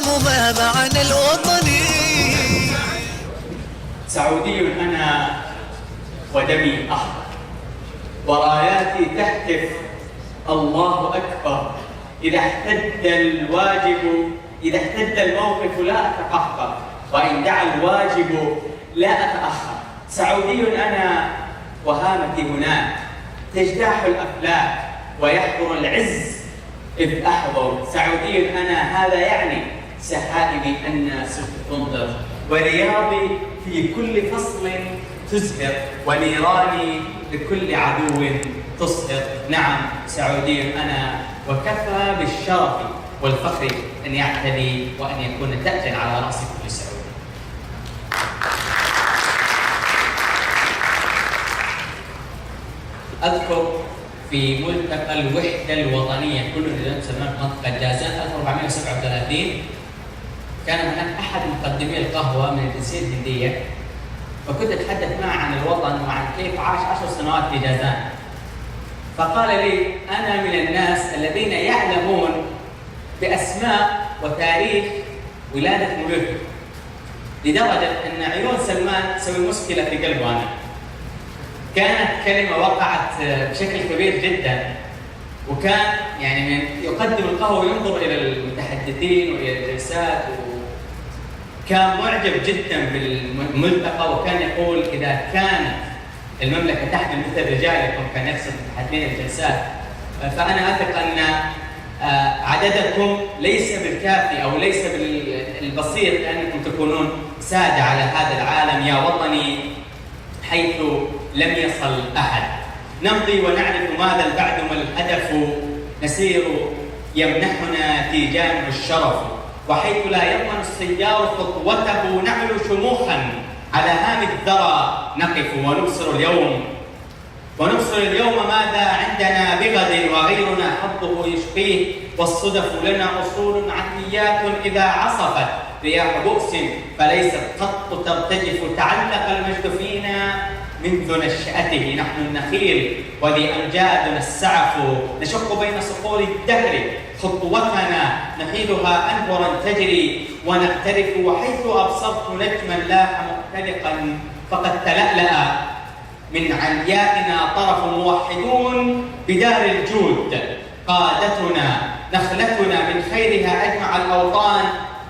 العموم معنى الوطني. سعودي أنا ودمي أحمر، وراياتي تهتف الله أكبر. إذا احتد الموقف لا أتقهقر، وإن دعا الواجب لا أتأخر. سعودي أنا وهامتي هناك، تجتاح الأفلاك ويحضر العز إذ أحضر. سعودي أنا هذا يعني سحائبي أن صرت تنظر، ورياضي في كل فصل تزهر، ونيراني لكل عدو تصهر. نعم سعودي أنا، وكفى بالشرف والفخر أن يعتدي وأن يكون تاجا على رأس كل سعودي. أذكر في ملتقى الوحدة الوطنية كلنا تسمى منطقة جازان 1437، كان هناك أحد مقدمي القهوة من الجنسية الهندية، فكنت أتحدث معه عن الوطن وعن كيف عاش 10 سنوات في جازان. فقال لي: أنا من الناس الذين يعلمون بأسماء وتاريخ ولادة ملوكهم، لدرجة أن عيون سلمان تسوي مشكلة في قلبه. أنا كانت كلمة وقعت بشكل كبير جدا، وكان يعني من يقدم القهوة وينظر إلى المتحدثين وإلى الجلسات، وكان معجب جدا بالملتقى، وكان يقول: إذا كانت المملكة تحمل مثل رجالكم، كان يقصد متحدثين الجلسات، فأنا أثق أن عددكم ليس بالكافي أو ليس بالبسيط لأنكم تكونون سادة على هذا العالم يا وطني حيث لم يصل أحد. نمضي ونعرف ماذا البعد ما الهدف، نسير يمنحنا تيجان الشرف، وحيث لا يضمن السيار خطوته نعلو شموخا على هام الذرى نقف ونبصر اليوم ماذا عندنا بغد، وغيرنا حظه يشقيه، والصدف لنا أصول عتيات إذا عصفت رياح بؤس فليست قط ترتجف. تعلق المجد فينا منذ نشأته، نحن النخيل وذي أمجادنا السعف، نشق بين صخور الدهر خطوتنا نحيلها أنهرا تجري ونقترف. وحيث أبصرت نجما لاح مختلقا فقد تلألأ من عليائنا طرف، موحدون بدار الجود قادتنا، نخلتنا من خيرها أجمع الأوطان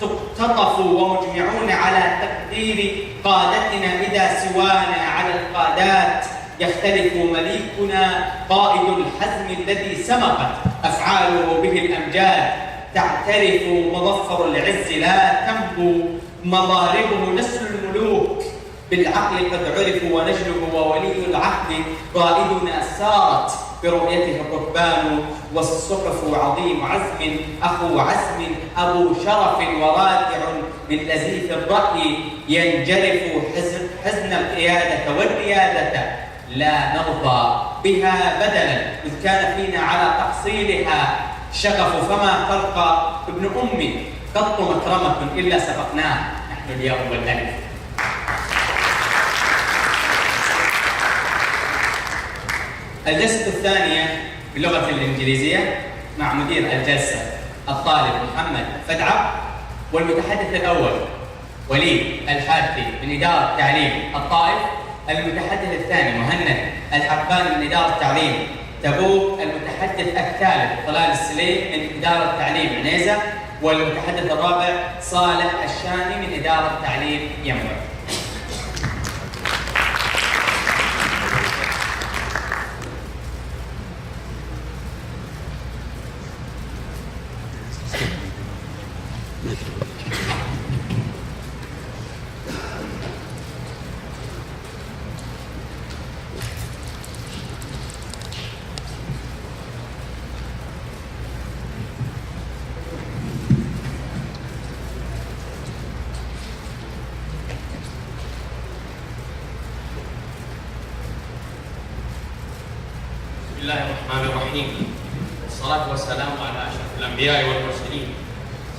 تقتطف، ومجمعون على تقدير قادتنا. إذا سوانا على القادات يختلف مليكنا، قائد الحزم الذي سمقت أفعاله به الأمجاد، تعترف مظفر العز لا تنبو مضاربه. نسل الملوك بالعقل قد عرفوا، ونجله وولي العهد قائدنا سارت برؤيته الركبان، والصحف عظيم عزم أخو عزم أبو شرف، ورادع من لزيف الرأي ينجرف. حزن القيادة والريادة لا نرضى بها بدلا، إذ كان فينا على تحصيلها شغف. فما فرق ابن أمي قط مكرمة إلا سبقناه نحن الياء والألف. الجلسة الثانية باللغة الإنجليزية مع مدير الجلسة الطالب محمد فدعة، والمتحدث الأول وليد الحارثي من إدارة تعليم الطائف، المتحدث الثاني مهند الحقاني من إدارة تعليم تبوك، المتحدث الثالث طلال السليم من إدارة تعليم بعنيزة، والمتحدث الرابع صالح الشامي من إدارة تعليم ينبع. بسم الله الرحمن الرحيم، والصلاة والسلام على أشرف الأنبياء والمرسلين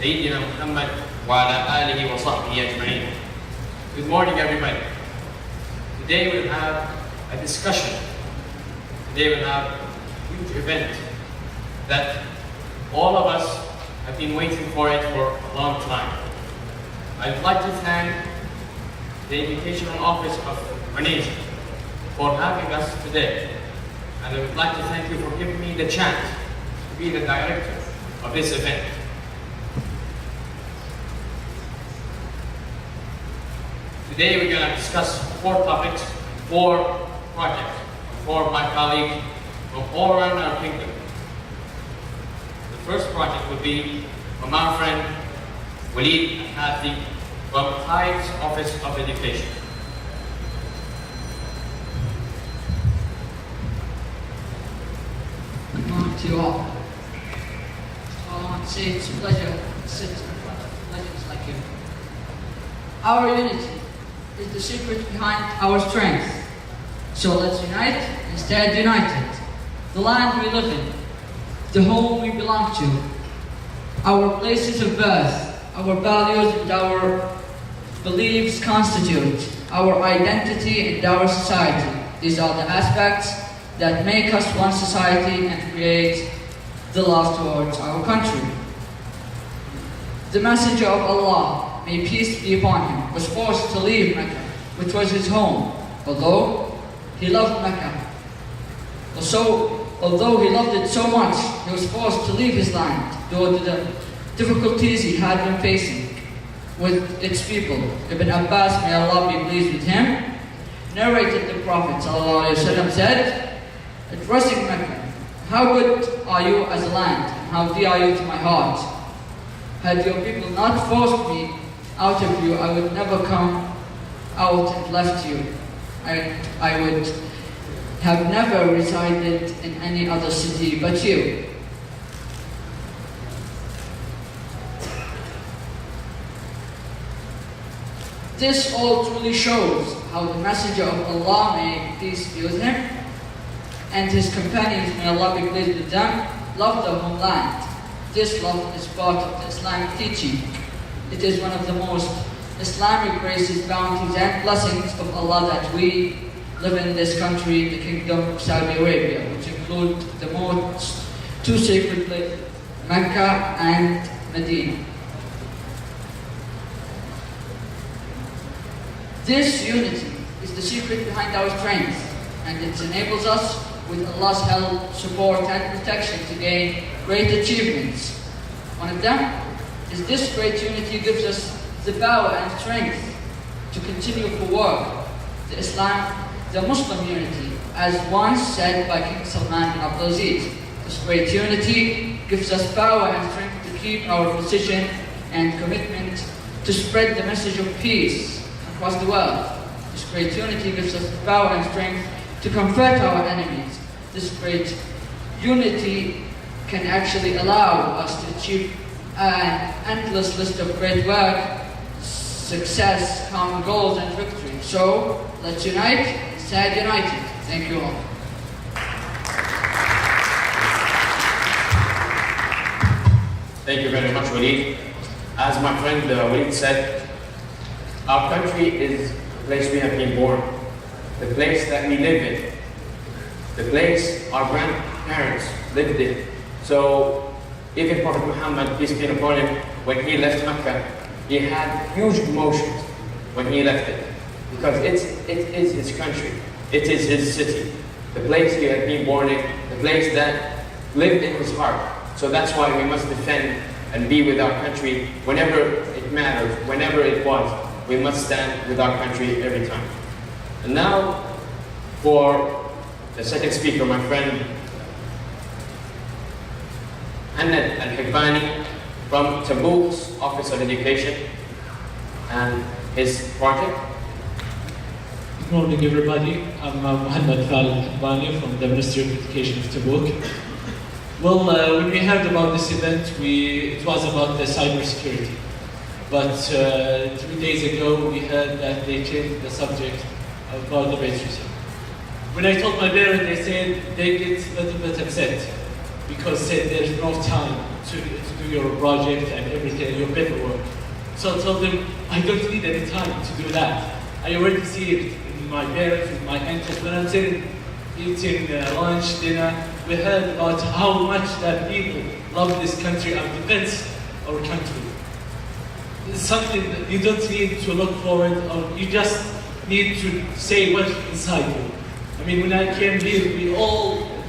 سيدنا محمد وعلى آله وصحبه أجمعين. Good morning everybody. Today we'll have a discussion. Today we'll have a huge event that all of us I've been waiting for it for a long time. I'd like to thank the Educational Office of Bعنيزة for having us today. And I would like to thank you for giving me the chance to be the director of this event. Today we're going to discuss 4 topics, 4 projects, 4 of my colleagues from all around our kingdom. The first project would be from our friend Walid Al-Hadi from Tides Office of Education. Good morning to you all. I want to say it's a pleasure to sit in front of legends like you. Our unity is the secret behind our strength. So let's unite and stay united. The land we live in, the home we belong to, our places of birth, our values and our beliefs constitute our identity and our society. These are the aspects that make us one society and create the love towards our country. The Messenger of Allah, may peace be upon him, was forced to leave Mecca, which was his home, although he loved Mecca. Although he loved it so much, he was forced to leave his land due to the difficulties he had been facing with its people. Ibn Abbas, may Allah be pleased with him, narrated the Prophet ﷺ said, addressing Mecca, how good are you as a land, and how dear are you to my heart. Had your people not forced me out of you, I would never come out and left you. I would have never resided in any other city but you. This all truly shows how the Messenger of Allah, may peace be with him, and his companions, may Allah be pleased with them, loved their homeland. This love is part of the Islamic teaching. It is one of the most Islamic graces, bounties and blessings of Allah that we live in this country, the Kingdom of Saudi Arabia, which include the most 2 sacred places, Mecca and Medina. This unity is the secret behind our strength, and it enables us, with Allah's help, support and protection, to gain great achievements. One of them is this great unity gives us the power and strength to continue for work, the Muslim unity, as once said by King Salman bin Abdulaziz. This great unity gives us power and strength to keep our position and commitment to spread the message of peace across the world. This great unity gives us the power and strength to confront our enemies. This great unity can actually allow us to achieve an endless list of great work, success, common goals and victory. So, let's unite, stay united. Thank you all. Thank you very much, Walid. As my friend Walid said, our country is the place we have been born, the place that we live in, the place our grandparents lived in. So even Prophet Muhammad, peace be upon him, when he left Mecca, he had huge emotions when he left it, because it is his country, it is his city, the place he had been born in, the place that lived in his heart. So that's why we must defend and be with our country whenever it matters, whenever it was. We must stand with our country every time. And now, for the second speaker, my friend Ahmed Al-Hibbani from Tabuk's Office of Education and his project. Good morning, everybody. I'm Mohammed Al-Hibbani from the Ministry of Education of Tabuk. Well, when we heard about this event, it was about the cybersecurity. But 3 days ago, we heard that they changed the subject about the racism. When I told my parents, they said they get a little bit upset because said there's no time to do your project and everything, your paperwork. So I told them, I don't need any time to do that. I already see it in my parents, with my aunts. When I'm sitting, eating lunch, dinner, we heard about how much that people love this country and defense our country. It's something that you don't need to look forward, or you just need to say what's inside you. I mean, when I came here,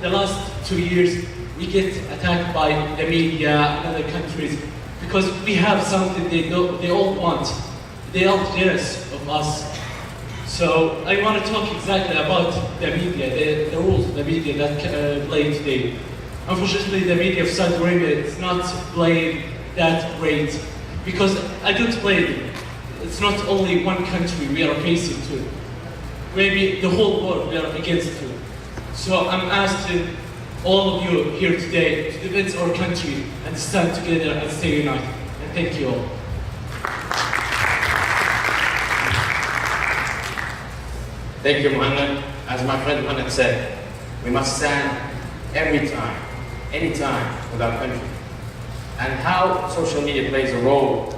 the last 2 years, we get attacked by the media and other countries because we have something they all want. They are jealous of us. So I want to talk exactly about the media, the rules of the media that play today. Unfortunately, the media of Saudi Arabia is not playing that great because I don't blame them. It's not only one country we are facing to. Maybe the whole world we are against it. So I'm asking all of you here today to defend our country and stand together and stay united. And thank you all. Thank you, Muhammad. As my friend Muhammad said, we must stand every time, anytime with our country. And how social media plays a role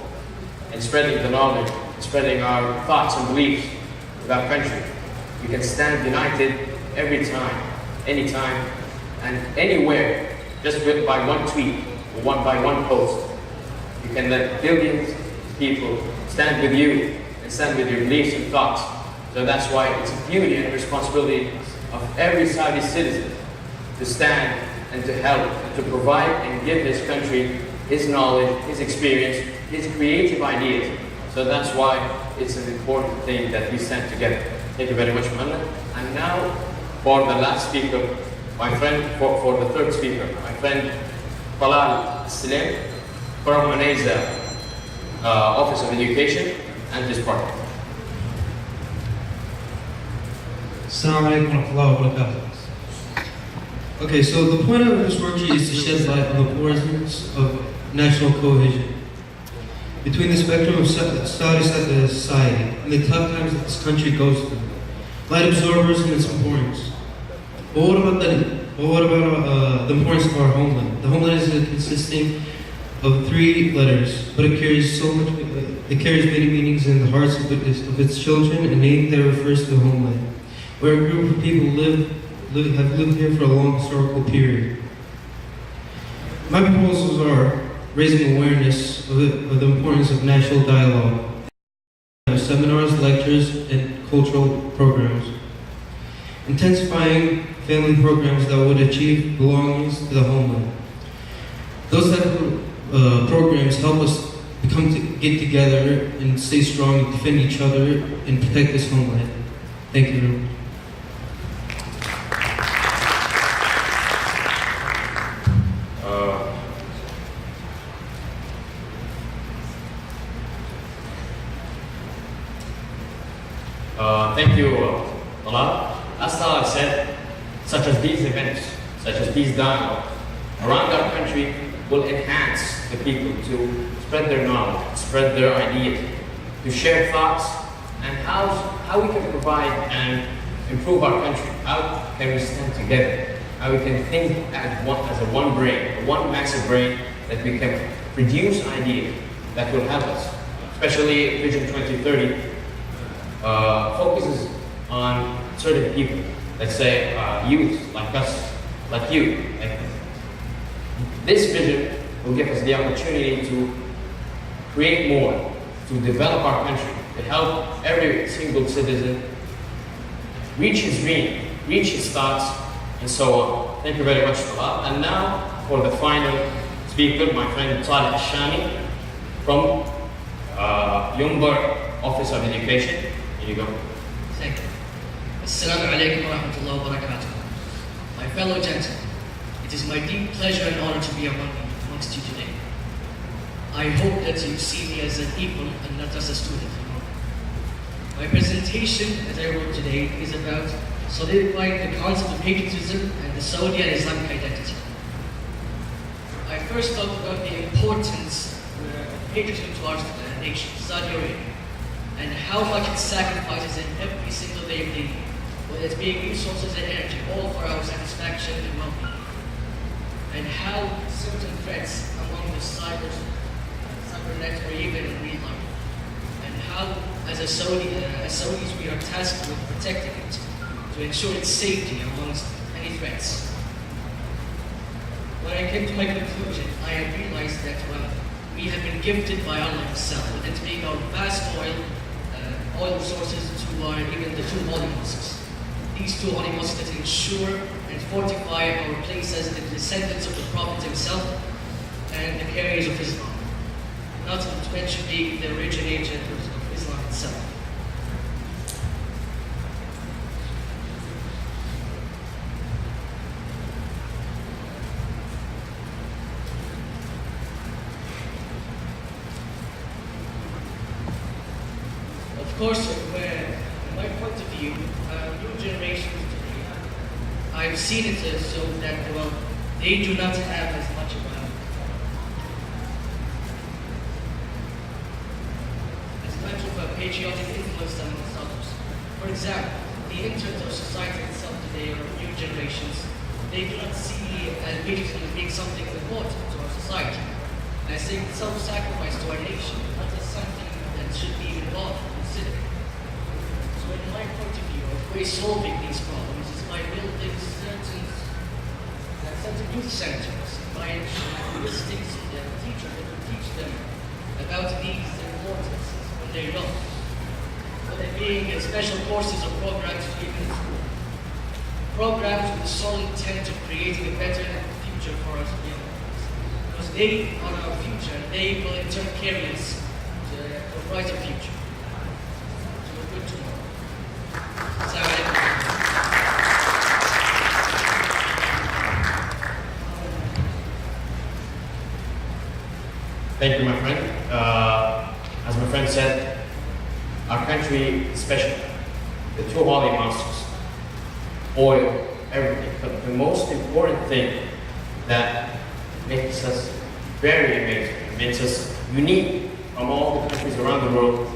in spreading the knowledge, spreading our thoughts and beliefs with our country. We can stand united every time, anytime, and anywhere, just by one tweet or by one post. You can let billions of people stand with you and stand with your beliefs and thoughts. So that's why it's a duty and responsibility of every Saudi citizen to stand and to help, and to provide and give his country his knowledge, his experience, his creative ideas. So that's why it's an important thing that we stand together. Thank you very much, Muhammad. And now for the last speaker, my friend, for the third speaker, my friend Talal Salim from Bعنيزة Office of Education and his partner. Assalamu alaikum wa rahmatullahi wa barakatuh. Okay, so the point of this worksheet is to shed light on the importance of national cohesion between the spectrum of Saudi society and the tough times that this country goes through. Light absorbers and its importance. But what about the importance of our homeland? The homeland is consisting of 3 letters, but it carries many meanings in the hearts of its children. A name that refers to the homeland, where a group of people have lived here for a long historical period. My proposals are raising awareness of the importance of national dialogue, seminars, lectures, and cultural programs. Intensifying family programs that would achieve belongings to the homeland. Those type of programs help us get together and stay strong and defend each other and protect this homeland. Thank you very much. Thank you, Talal. As Talal said, such as these events, such as these dialogues around our country will enhance the people to spread their knowledge, spread their ideas, to share thoughts, and how we can provide and improve our country. How can we stand together? How we can think as one brain, one massive brain, that we can produce ideas that will help us. Especially Vision 2030 focuses on certain people. Let's say youth like us, like you. This vision will give us the opportunity to create more, to develop our country, to help every single citizen reach his dream, reach his thoughts, and so on. Thank you very much, Talal. And now for the final speaker, my friend Saleh Shani from Yumbar Office of Education. Here you go. Thank you. Assalamu alaikum wa rahmatullahi wa barakatuh. My fellow gentlemen, it is my deep pleasure and honor to be amongst you today. I hope that you see me as an equal and not just a student. My presentation, as I wrote today, is about solidifying the concept of patriotism and the Saudi and Islamic identity. I first talked about the importance of patriotism to our nation, Saudi Arabia, and how much it sacrifices in every single day of the year, whether it's being resources and energy, all for our satisfaction and well-being. And how certain threats among the cybernet or even in real life. And how, as Saudis, we are tasked with protecting it to ensure its safety amongst any threats. When I came to my conclusion, I had realized that, well, we have been gifted by Allah Himself, and to being our vast oil resources to our, even the 2 holy mosques. These 2 holy mosques that ensure and fortify our place as the descendants of the Prophet himself and the carriers of Islam, not to mention being the originator of Islam itself. Of course, in my point of view, new generations today, I've seen it so that, well, they do not have as much of a patriotic influence amongst others. For example, the interest of society itself today, or new generations, they do not see patriotism as being something important to our society. And I think self-sacrifice to our nation, not as something that should be involved or considered. So in my point of view, a way solving these problems is by building certain youth centers, by enlisting teachers that will teach them about these importances when they're young. Whether it being in special courses or programs even in school. Programs with the sole intent of creating a better future for us young ones. Because they are our future, and they will in turn carry us to a brighter future, to a good tomorrow. Assalamu alaikum. Thank you, my friend. As my friend said, our country is special. The 2 holy mosques, oil, everything. But the most important thing that makes us very amazing, makes us unique from all the countries around the world,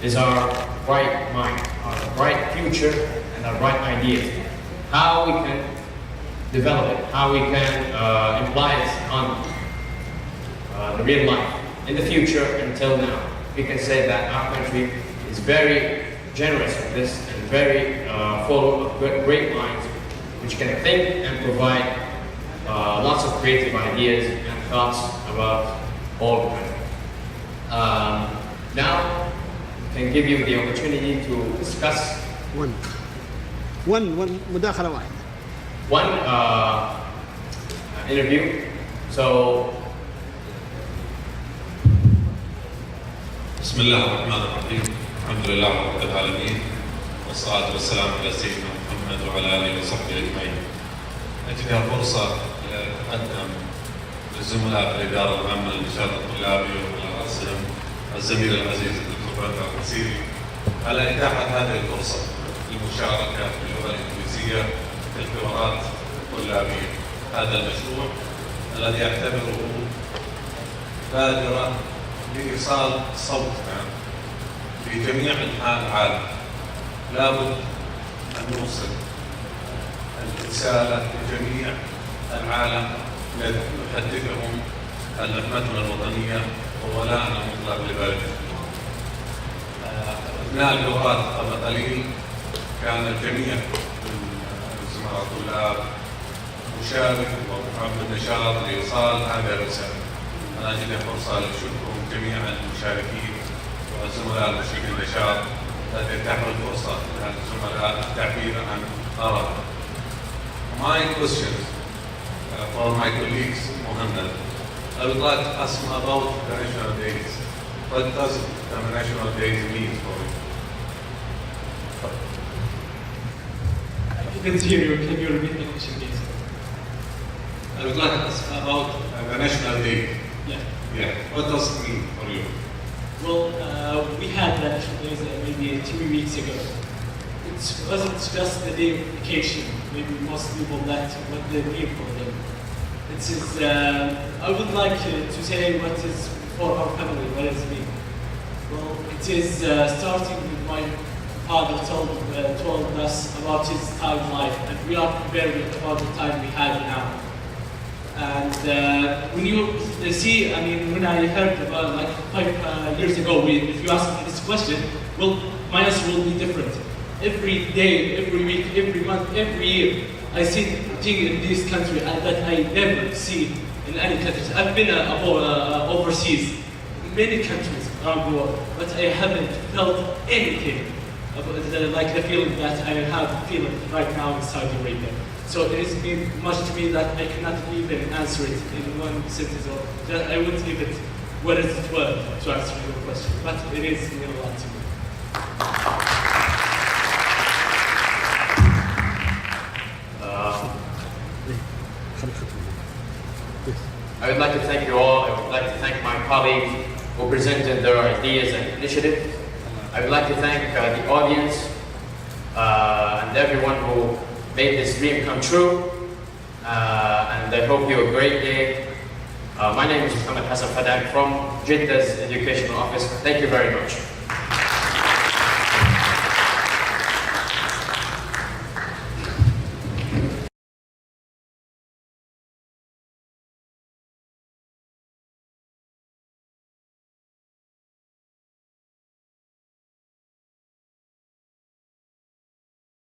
is our bright mind, our bright future, and our bright ideas. How we can develop it, how we can imply it on the real life. In the future, until now, we can say that our country is very generous with this and very full of great minds which can think and provide lots of creative ideas and thoughts about all the country. Now, I can give you the opportunity to discuss one مداخلة واحدة. one interview. So, بسم الله الرحمن الرحيم. الحمد لله رب العالمين والصلاة والسلام على سيدنا محمد وعلى آله وصحبه أجمعين. أجدها فرصة أقدم للزملاء في الإدارة العامة للنشاط الطلابي وعلى رأسهم الزميل العزيز الدكتور بدر الحسيري على إتاحة هذه الفرصة للمشاركة باللغة الإنجليزية في الحوارات الطلابية. هذا المشروع الذي أعتبره بادرة لإيصال صوتنا في جميع أنحاء العالم. لابد أن نوصل الرسالة لجميع العالم نحدثهم عن نعمتنا الوطنية وولاءنا المطلق لبلدنا. أثناء اللغات قبل قليل كان الجميع من زملاء الطلاب مشارك ومحب النشاط لإيصال هذه الرسالة. أنا أجد فرصة لشكرهم جميع المشاركين والزملاء المشاركين النشاط الذي اتاحوا الفرصة للزملاء التعبير عن آرائهم. My question for my colleagues, Mohammed, I would like to ask him about the national days. What does the national days mean for you? I didn't hear you. Can you repeat the question, please? I would like to ask about the national day. Yeah. What does it mean for you? Well, we had the National Days maybe 3 weeks ago. It wasn't just the day of vacation. Maybe most people that what they mean for them. It is. I would like to say what is for our family. What does it mean? Well, it is starting with my father told us about his time life, and we are prepared about the time we have now. And when you see, I mean, when I heard about like 5 years ago, if you ask me this question, well, my answer will be different. Every day, every week, every month, every year, I see things in this country that I never see in any countries. I've been overseas, many countries around the world, but I haven't felt anything like the feeling that I have feeling right now in Saudi Arabia. So it has been much to me that I cannot even answer it in one sentence, or that I wouldn't even what is it worth to answer your question. But it is mean a lot to me. I would like to thank you all. I would like to thank my colleagues who presented their ideas and initiatives. I would like to thank the audience and everyone who made this dream come true. And I hope you have a great day. My name is Muhammad Hassan Fadak from Jedda's Educational Office. Thank you very much.